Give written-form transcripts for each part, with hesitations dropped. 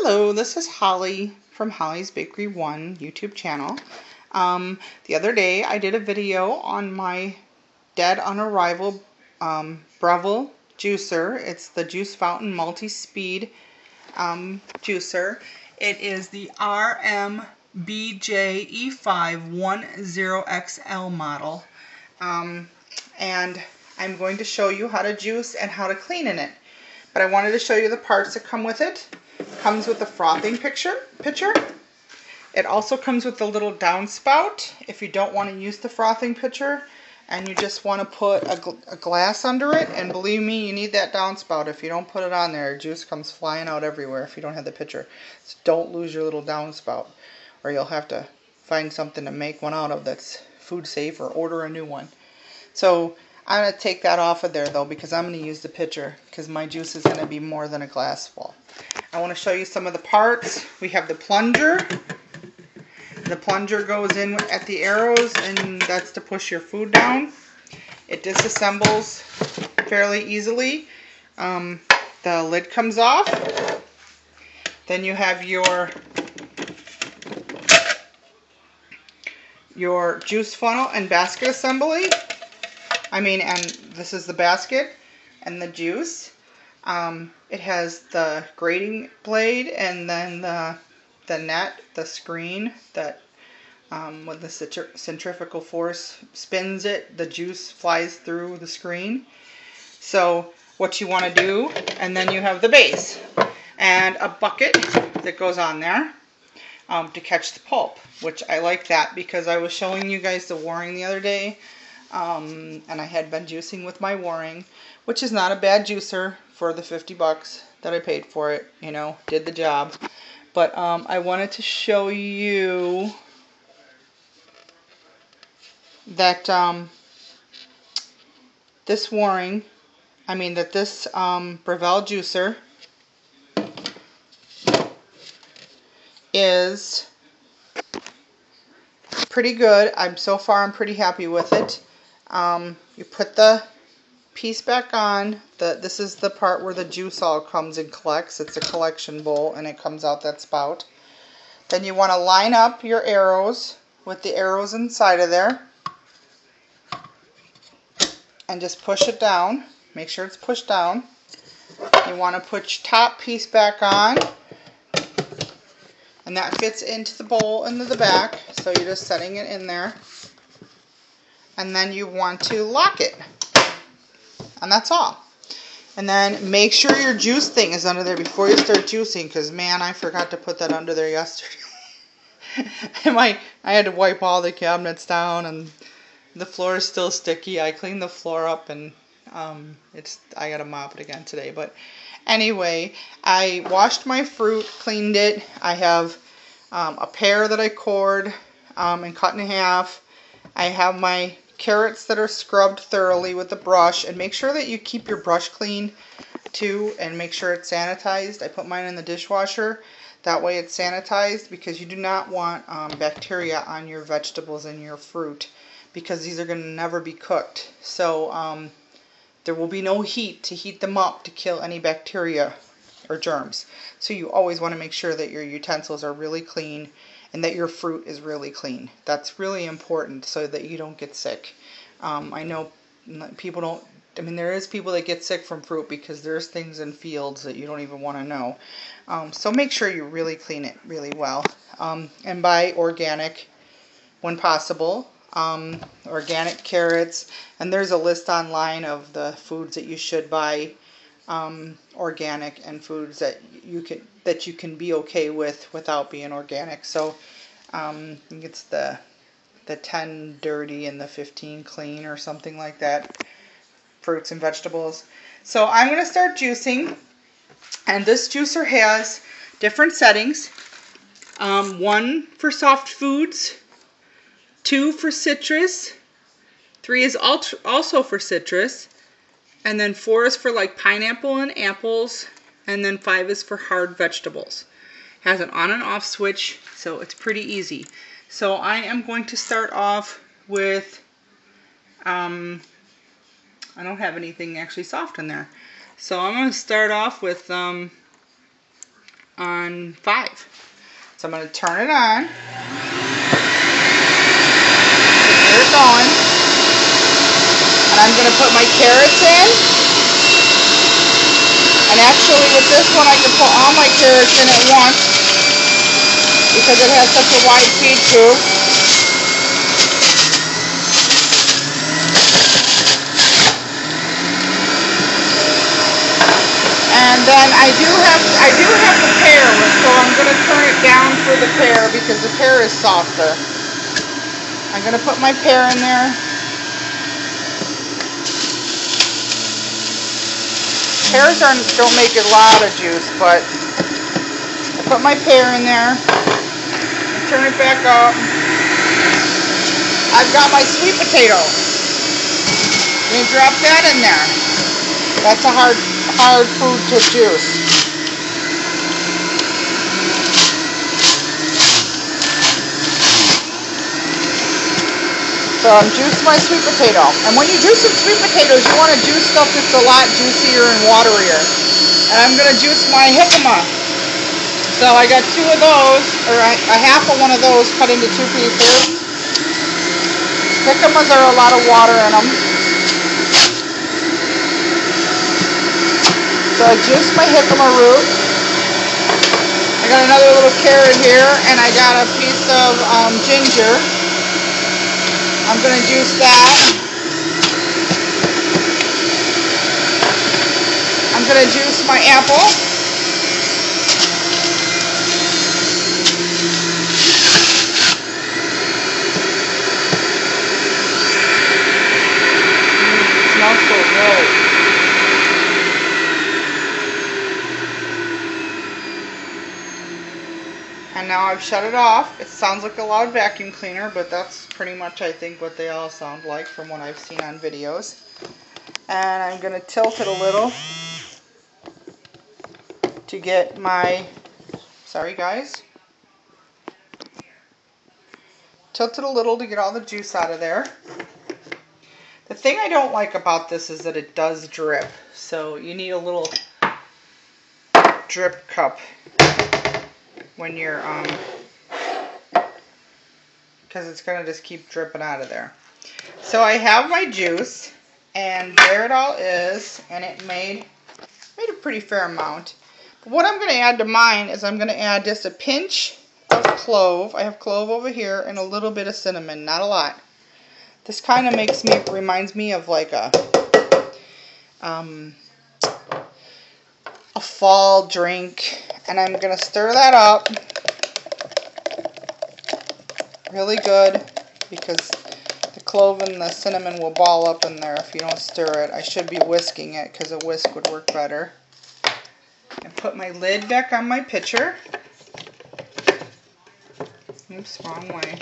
Hello, this is Holly from Holly's Bakery 1 YouTube channel. The other day I did a video on my dead on arrival Breville juicer. It's the Juice Fountain Multi-Speed juicer. It is the RMBJ-E510XL model. And I'm going to show you how to juice and how to clean in it. But I wanted to show you the parts that come with it. Comes with a frothing pitcher. It also comes with a little downspout if you don't want to use the frothing pitcher and you just want to put a glass under it. And believe me, you need that downspout. If you don't put it on there, juice comes flying out everywhere if you don't have the pitcher. So don't lose your little downspout, or you'll have to find something to make one out of that's food safe or order a new one. So I'm going to take that off of there though, because I'm going to use the pitcher because my juice is going to be more than a glass full. I want to show you some of the parts. We have the plunger. The plunger goes in at the arrows, and that's to push your food down. It disassembles fairly easily. The lid comes off. Then you have your juice funnel and basket assembly. And this is the basket and the juice. It has the grating blade and then the net, the screen that when the centrifugal force spins it, the juice flies through the screen. So what you want to do, and then you have the base and a bucket that goes on there to catch the pulp, which I like that because I was showing you guys the Waring the other day. And I had been juicing with my Waring, which is not a bad juicer for the 50 bucks that I paid for it, did the job. But I wanted to show you that this Waring, this Breville juicer is pretty good. I'm pretty happy with it. You put the piece back on. This is the part where the juice all comes and collects. It's a collection bowl and it comes out that spout. Then you want to line up your arrows with the arrows inside of there and just push it down. Make sure it's pushed down. You want to put your top piece back on, and that fits into the bowl into the back, so you're just setting it in there. And then you want to lock it. And that's all. And then make sure your juice thing is under there before you start juicing, because man, I forgot to put that under there yesterday. I had to wipe all the cabinets down, and the floor is still sticky. I cleaned the floor up, and I gotta mop it again today. But anyway, I washed my fruit, cleaned it. I have a pear that I cored and cut in half. I have my carrots that are scrubbed thoroughly with a brush, and make sure that you keep your brush clean too, and make sure it's sanitized. I put mine in the dishwasher. That way it's sanitized, because you do not want bacteria on your vegetables and your fruit, because these are going to never be cooked. So there will be no heat to heat them up to kill any bacteria or germs. So you always want to make sure that your utensils are really clean and that your fruit is really clean. That's really important so that you don't get sick. I know people don't, there is people that get sick from fruit because there's things in fields that you don't even want to know. So make sure you really clean it really well. And buy organic when possible. Organic carrots, and there's a list online of the foods that you should buy organic, and foods that you can be okay with without being organic. So I think it's the 10 dirty and the 15 clean or something like that, fruits and vegetables. So I'm going to start juicing, and this juicer has different settings. 1 for soft foods, 2 for citrus, 3 is also for citrus, and then 4 is for like pineapple and apples, and then 5 is for hard vegetables. Has an on and off switch, so it's pretty easy. So I am going to start off with, I don't have anything actually soft in there. So I'm going to start off with on on 5. So I'm going to turn it on. Get it going. And I'm going to put my carrots in. And actually with this one I can put all my carrots in at once because it has such a wide feed tube. And then I do have the pear, so I'm going to turn it down for the pear because the pear is softer. I'm going to put my pear in there. Pears don't make a lot of juice, but I put my pear in there. Turn it back up. I've got my sweet potato. I'm going to drop that in there. That's a hard food to juice. So I'm juicing my sweet potato. And when you juice some sweet potatoes, you want to juice stuff that's a lot juicier and waterier. And I'm going to juice my jicama. So I got 2 of those, or a half of one of those cut into 2 pieces. Jicamas are a lot of water in them. So I juiced my jicama root. I got another little carrot here, and I got a piece of ginger. I'm going to juice that. I'm going to juice my apple. It smells so good. And now I've shut it off. It sounds like a loud vacuum cleaner, but that's pretty much, I think, what they all sound like from what I've seen on videos. And I'm going to tilt it a little to get my, sorry guys, tilt it a little to get all the juice out of there. The thing I don't like about this is that it does drip, so you need a little drip cup when you're, because it's going to just keep dripping out of there. So I have my juice, and there it all is, and it made a pretty fair amount. But what I'm going to add to mine is I'm going to add just a pinch of clove. I have clove over here, and a little bit of cinnamon, not a lot. This kind of reminds me of like a fall drink. And I'm going to stir that up really good because the clove and the cinnamon will ball up in there if you don't stir it. I should be whisking it because a whisk would work better. And put my lid back on my pitcher. Oops, wrong way.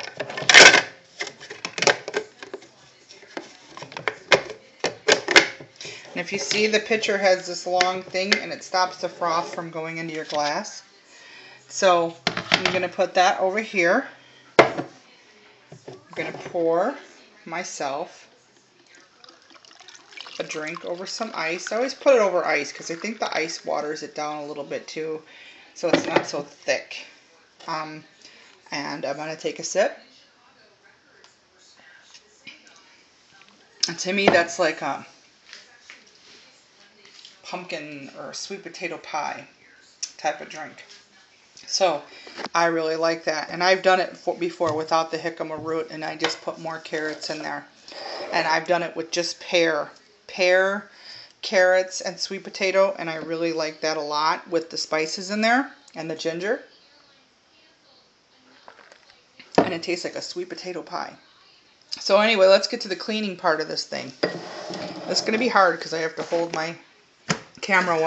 And if you see, the pitcher has this long thing and it stops the froth from going into your glass. So I'm going to put that over here. I'm going to pour myself a drink over some ice. I always put it over ice because I think the ice waters it down a little bit too, so it's not so thick. And I'm going to take a sip. And to me, that's like a pumpkin or sweet potato pie type of drink. So I really like that. And I've done it before without the jicama root, and I just put more carrots in there. And I've done it with just pear, carrots, and sweet potato, and I really like that a lot with the spices in there and the ginger. And it tastes like a sweet potato pie. So anyway, let's get to the cleaning part of this thing. It's going to be hard because I have to hold my camera while